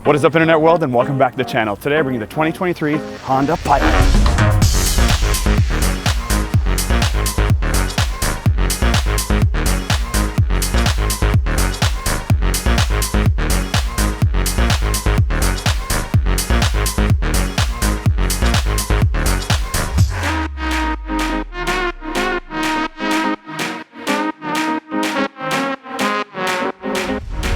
What is up, internet world, and welcome back to the channel. Today I bring you the 2023 Honda Pilot.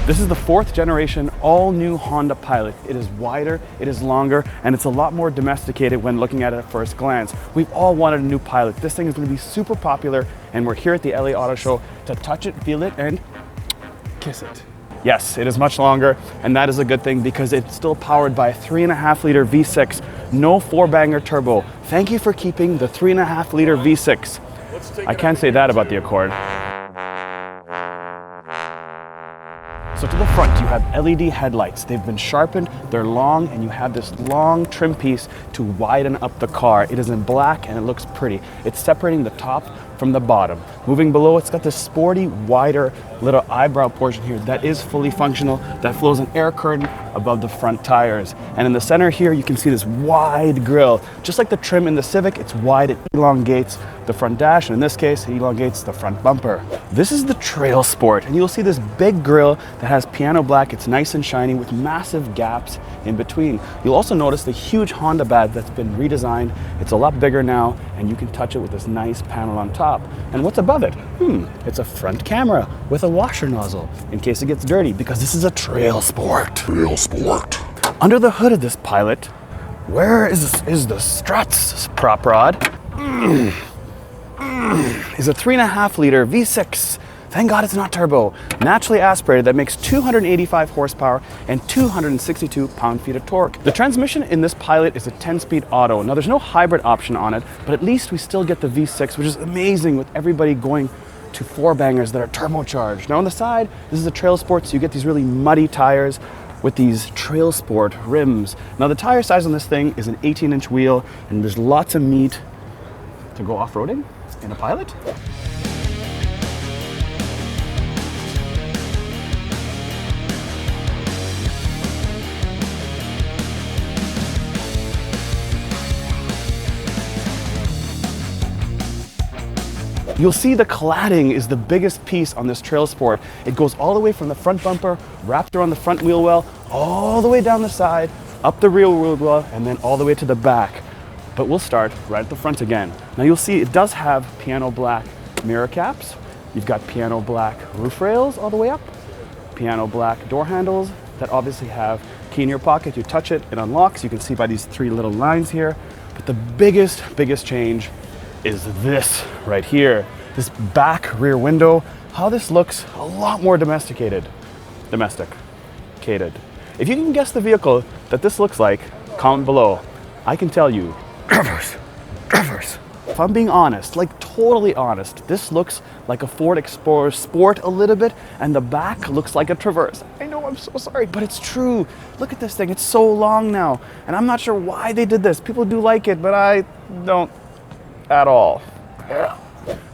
This is the 4th generation all-new Honda Pilot. It is wider, it is longer, and it's a lot more domesticated when looking at it at first glance. We've all wanted a new Pilot. This thing is going to be super popular, and we're here at the LA Auto Show to touch it, feel it, and kiss it. Yes, it is much longer, and that is a good thing because it's still powered by a 3.5-liter V6, no 4-banger turbo. Thank you for keeping the 3.5-liter V6. I can't say that about the Accord. So to the front, you have LED headlights. They've been sharpened, they're long, and you have this long trim piece to widen up the car. It is in black and it looks pretty. It's separating the top from the bottom. Moving below, it's got this sporty, wider little eyebrow portion here that is fully functional, that flows an air curtain above the front tires. And in the center here, you can see this wide grille. Just like the trim in the Civic, it's wide, it elongates the front dash, and in this case, it elongates the front bumper. This is the TrailSport, and you'll see this big grille that has piano black. It's nice and shiny with massive gaps in between. You'll also notice the huge Honda badge that's been redesigned. It's a lot bigger now, and you can touch it with this nice panel on top. And what's above it? It's a front camera with a washer nozzle in case it gets dirty, because this is a TrailSport. Under the hood of this Pilot, where is the struts prop rod? Is a 3.5-liter V6. Thank God it's not turbo. Naturally aspirated, that makes 285 horsepower and 262 pound-feet of torque. The transmission in this Pilot is a 10-speed auto. Now there's no hybrid option on it, but at least we still get the V6, which is amazing with everybody going to 4-bangers that are turbocharged. Now on the side, this is a TrailSport, so you get these really muddy tires with these TrailSport rims. Now the tire size on this thing is an 18-inch wheel, and there's lots of meat to go off-roading in a Pilot. You'll see the cladding is the biggest piece on this TrailSport. It goes all the way from the front bumper, wrapped around the front wheel well, all the way down the side, up the rear wheel well, and then all the way to the back. But we'll start right at the front again. Now you'll see it does have piano black mirror caps. You've got piano black roof rails all the way up, piano black door handles that obviously have key in your pocket. You touch it, it unlocks. You can see by these 3 little lines here. But the biggest change is this right here. This back rear window. How this looks a lot more domesticated. If you can guess the vehicle that this looks like, comment below. I can tell you, Traverse. If I'm being honest, like totally honest, this looks like a Ford Explorer Sport a little bit, and the back looks like a Traverse. I know, I'm so sorry, but it's true. Look at this thing, it's so long now, and I'm not sure why they did this. People do like it, but I don't at all.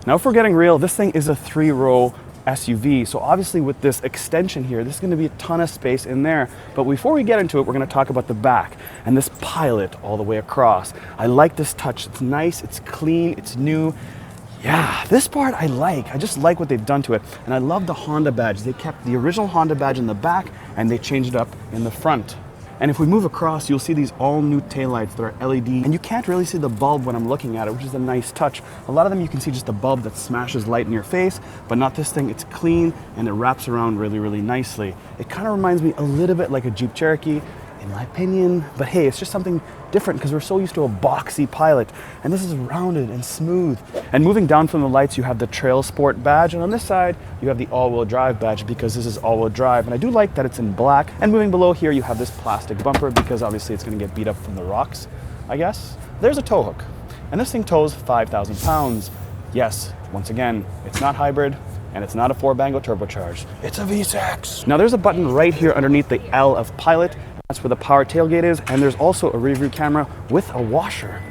Now if we're getting real, this thing is a 3-row SUV, so obviously with this extension here, there's going to be a ton of space in there. But before we get into it, we're going to talk about the back and this Pilot all the way across. I like this touch. It's nice, it's clean, it's new. Yeah, this part I like. I just like what they've done to it. And I love the Honda badge. They kept the original Honda badge in the back and they changed it up in the front. And if we move across, you'll see these all-new taillights that are LED, and you can't really see the bulb when I'm looking at it, which is a nice touch. A lot of them you can see just the bulb that smashes light in your face, but not this thing. It's clean and it wraps around really nicely. It kind of reminds me a little bit like a Jeep Cherokee, in my opinion, but hey, it's just something different because we're so used to a boxy Pilot, and this is rounded and smooth. And moving down from the lights, you have the TrailSport badge, and on this side, you have the all-wheel drive badge because this is all-wheel drive, and I do like that it's in black. And moving below here, you have this plastic bumper because obviously it's going to get beat up from the rocks, I guess. There's a tow hook, and this thing tows 5,000 pounds. Yes, once again, it's not hybrid, and it's not a 4-banger turbocharged. It's a V6. Now there's a button right here underneath the L of Pilot. That's where the power tailgate is, and there's also a rear view camera with a washer.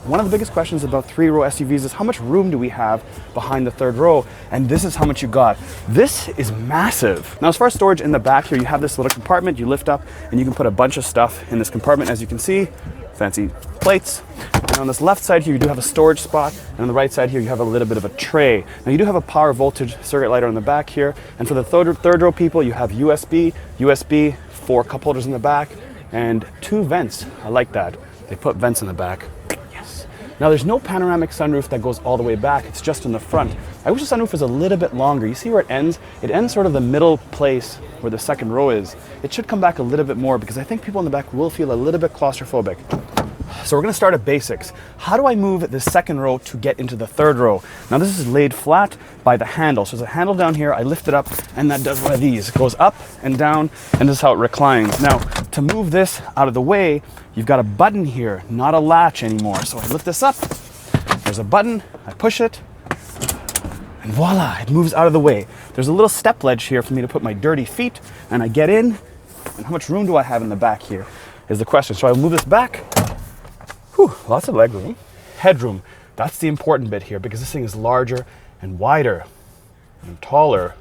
One of the biggest questions about 3-row SUVs is how much room do we have behind the third row? And this is how much you got. This is massive. Now, as far as storage in the back here, you have this little compartment you lift up and you can put a bunch of stuff in this compartment. As you can see, fancy plates. And on this left side here, you do have a storage spot. And on the right side here, you have a little bit of a tray. Now you do have a power voltage circuit lighter on the back here. And for the third row people, you have USB, 4 cup holders in the back, and 2 vents. I like that. They put vents in the back. Yes. Now there's no panoramic sunroof that goes all the way back. It's just in the front. I wish the sunroof was a little bit longer. You see where it ends? It ends sort of the middle place where the second row is. It should come back a little bit more because I think people in the back will feel a little bit claustrophobic. So we're gonna start at basics. How do I move the second row to get into the third row? Now this is laid flat by the handle. So there's a handle down here, I lift it up, and that does one of these. It goes up and down, and this is how it reclines. Now, to move this out of the way, you've got a button here, not a latch anymore. So I lift this up, there's a button, I push it, and voila, it moves out of the way. There's a little step ledge here for me to put my dirty feet, and I get in, and how much room do I have in the back here is the question. So I'll move this back. Whew, lots of leg room. Headroom, that's the important bit here because this thing is larger and wider and taller.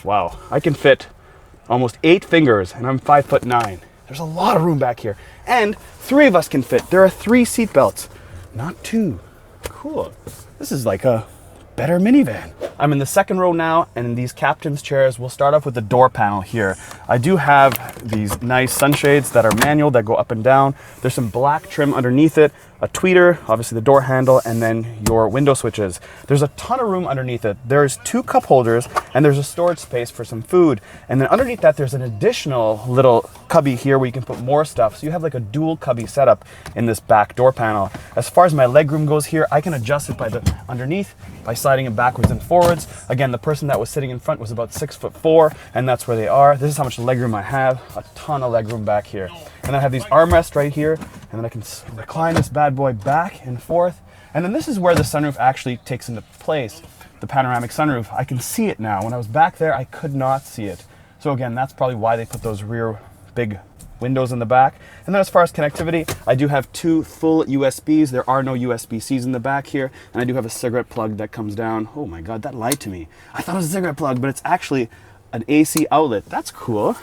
Wow, I can fit almost 8 fingers and I'm 5'9". There's a lot of room back here. And 3 of us can fit. There are 3 seat belts, not 2. Cool. This is like a better minivan. I'm in the second row now, and in these captain's chairs, we'll start off with the door panel here. I do have these nice sunshades that are manual that go up and down. There's some black trim underneath it, a tweeter, obviously the door handle, and then your window switches. There's a ton of room underneath it. There's 2 cup holders, and there's a storage space for some food. And then underneath that, there's an additional little cubby here where you can put more stuff. So you have like a dual cubby setup in this back door panel. As far as my legroom goes here, I can adjust it by the underneath by sliding it backwards and forwards. Again, the person that was sitting in front was about 6'4", and that's where they are. This is how much legroom I have. A ton of legroom back here. And I have these armrests right here, and then I can recline this bad boy back and forth. And then this is where the sunroof actually takes into place, the panoramic sunroof. I can see it now. When I was back there, I could not see it. So again, that's probably why they put those rear big windows in the back. And then as far as connectivity, I do have 2 full USBs. There are no USB-Cs in the back here. And I do have a cigarette plug that comes down. Oh my God, that lied to me. I thought it was a cigarette plug, but it's actually an AC outlet. That's cool.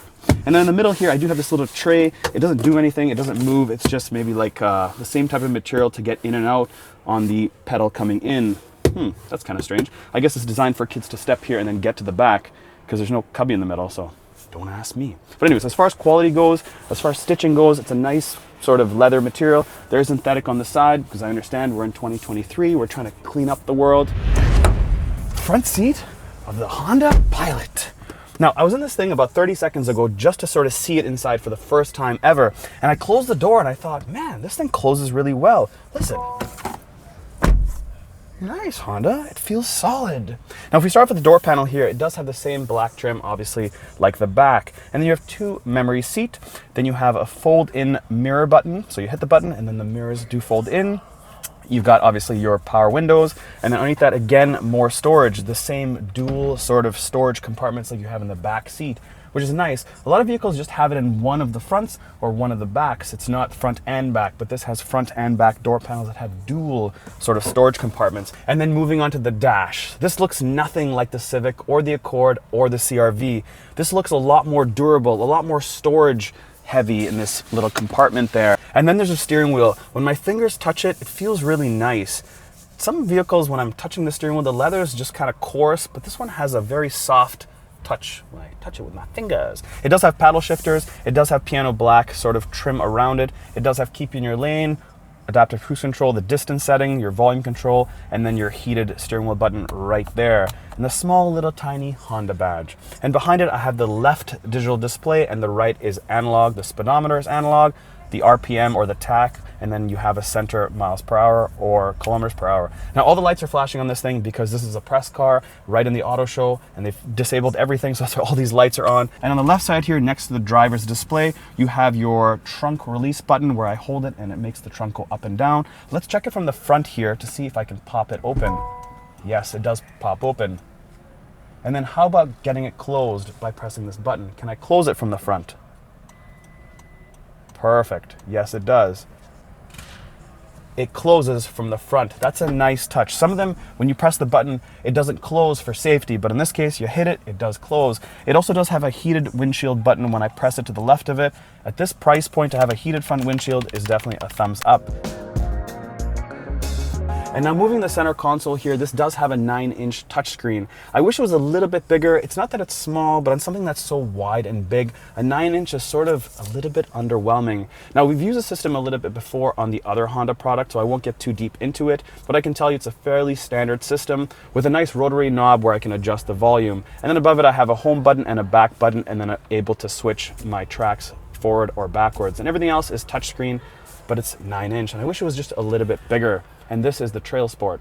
And then in the middle here, I do have this little tray. It doesn't do anything. It doesn't move. It's just maybe like the same type of material to get in and out on the pedal coming in. That's kind of strange. I guess it's designed for kids to step here and then get to the back because there's no cubby in the middle, so don't ask me. But anyways, as far as quality goes, as far as stitching goes, it's a nice sort of leather material. There's synthetic on the side because I understand we're in 2023. We're trying to clean up the world. Front seat of the Honda Pilot. Now, I was in this thing about 30 seconds ago just to sort of see it inside for the first time ever. And I closed the door and I thought, man, this thing closes really well. Listen. Nice, Honda. It feels solid. Now, if we start with the door panel here, it does have the same black trim, obviously, like the back. And then you have 2 memory seat. Then you have a fold-in mirror button. So you hit the button and then the mirrors do fold in. You've got obviously your power windows, and then underneath that, again, more storage, the same dual sort of storage compartments like you have in the back seat, which is nice. A lot of vehicles just have it in one of the fronts or one of the backs. It's not front and back, but this has front and back door panels that have dual sort of storage compartments. And then moving on to the dash. This looks nothing like the Civic or the Accord or the CR-V. This looks a lot more durable, a lot more storage heavy in this little compartment there. And then there's a steering wheel. When my fingers touch it, it feels really nice. Some vehicles, when I'm touching the steering wheel, the leather is just kind of coarse, but this one has a very soft touch when I touch it with my fingers. It does have paddle shifters. It does have piano black sort of trim around it. It does have keep in your lane, adaptive cruise control, the distance setting, your volume control, and then your heated steering wheel button right there. And the small little tiny Honda badge. And behind it, I have the left digital display and the right is analog. The speedometer is analog, the RPM or the tach, and then you have a center miles per hour or kilometers per hour. Now all the lights are flashing on this thing because this is a press car right in the auto show and they've disabled everything, so that's why all these lights are on. And on the left side here next to the driver's display, you have your trunk release button where I hold it and it makes the trunk go up and down. Let's check it from the front here to see if I can pop it open. Yes, it does pop open. And then how about getting it closed by pressing this button? Can I close it from the front? Perfect. Yes, it does. it closes from the front. That's a nice touch. Some of them, when you press the button, it doesn't close for safety, but in this case, you hit it, it does close. It also does have a heated windshield button when I press it to the left of it. At this price point, to have a heated front windshield is definitely a thumbs up. And now moving the center console here, this does have a 9-inch touchscreen. I wish it was a little bit bigger. It's not that it's small, but on something that's so wide and big, a 9-inch is sort of a little bit underwhelming. Now we've used the system a little bit before on the other Honda product, so I won't get too deep into it, but I can tell you it's a fairly standard system with a nice rotary knob where I can adjust the volume. And then above it, I have a home button and a back button, and then I'm able to switch my tracks forward or backwards. And everything else is touchscreen, but it's 9-inch, and I wish it was just a little bit bigger. And this is the TrailSport.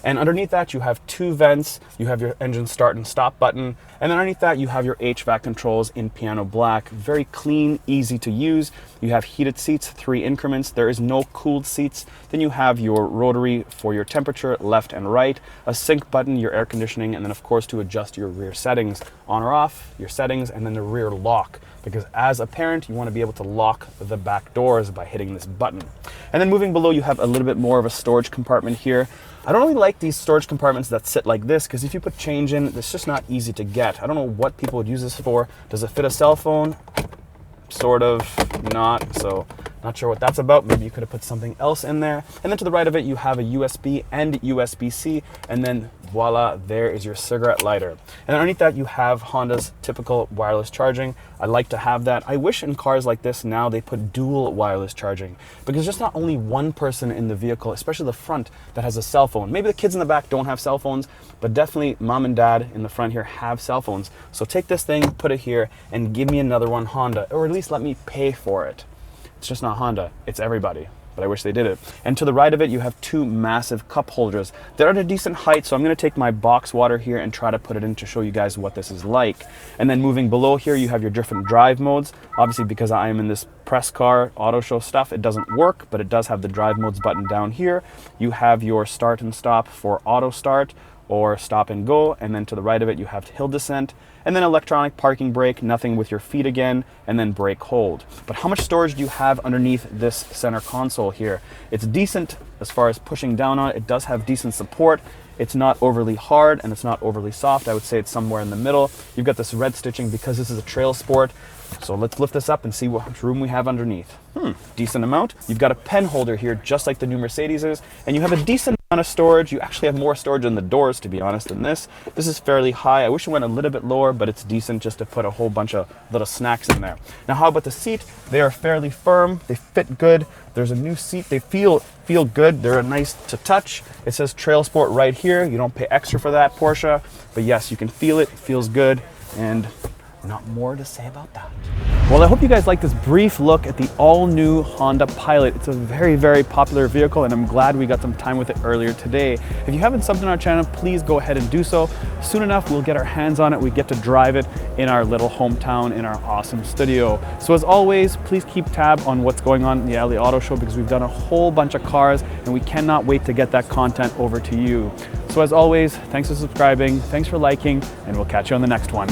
And underneath that, you have 2 vents, you have your engine start and stop button, and then underneath that, you have your HVAC controls in piano black. Very clean, easy to use. You have heated seats, 3 increments. There is no cooled seats. Then you have your rotary for your temperature, left and right, a sync button, your air conditioning, and then of course to adjust your rear settings, on or off, your settings, and then the rear lock. Because as a parent, you want to be able to lock the back doors by hitting this button. And then moving below, you have a little bit more of a storage compartment here. I don't really like these storage compartments that sit like this, because if you put change in, it's just not easy to get. I don't know what people would use this for. Does it fit a cell phone? Sort of, not. So not sure what that's about. Maybe you could have put something else in there. And then to the right of it, you have a USB and USB-C, and then voila, there is your cigarette lighter. And underneath that, you have Honda's typical wireless charging. I like to have that. I wish in cars like this now they put dual wireless charging, because there's not only one person in the vehicle, especially the front, that has a cell phone. Maybe the kids in the back don't have cell phones, but definitely mom and dad in the front here have cell phones. So take this thing, put it here, and give me another one Honda, or at least let me pay for it. It's just not Honda, it's everybody. But I wish they did it. And to the right of it, you have 2 massive cup holders. They're at a decent height, so I'm gonna take my box water here and try to put it in to show you guys what this is like. And then moving below here, you have your different drive modes. Obviously, because I am in this press car auto show stuff, it doesn't work, but it does have the drive modes button down here. You have your start and stop for auto start, or stop and go, and then to the right of it you have hill descent, and then electronic parking brake, nothing with your feet again, and then brake hold. But how much storage do you have underneath this center console here? It's decent as far as pushing down on it. It does have decent support. It's not overly hard and it's not overly soft. I would say it's somewhere in the middle. You've got this red stitching because this is a TrailSport. So let's lift this up and see what room we have underneath. Decent amount. You've got a pen holder here, just like the new Mercedes is, and you have a decent amount of storage. You actually have more storage in the doors, to be honest, than this. This is fairly high. I wish it went a little bit lower, but it's decent just to put a whole bunch of little snacks in there. Now, how about the seat? They are fairly firm. They fit good. There's a new seat. They feel good. They're nice to touch. It says TrailSport right here. You don't pay extra for that, Porsche, but yes, you can feel it. It feels good, and not more to say about that. Well, I hope you guys like this brief look at the all-new Honda Pilot. It's a very, very popular vehicle, and I'm glad we got some time with it earlier today. If you haven't subbed to our channel, please go ahead and do so. Soon enough, we'll get our hands on it. We get to drive it in our little hometown in our awesome studio. So as always, please keep tab on what's going on in the LA Auto Show, because we've done a whole bunch of cars, and we cannot wait to get that content over to you. So as always, thanks for subscribing, thanks for liking, and we'll catch you on the next one.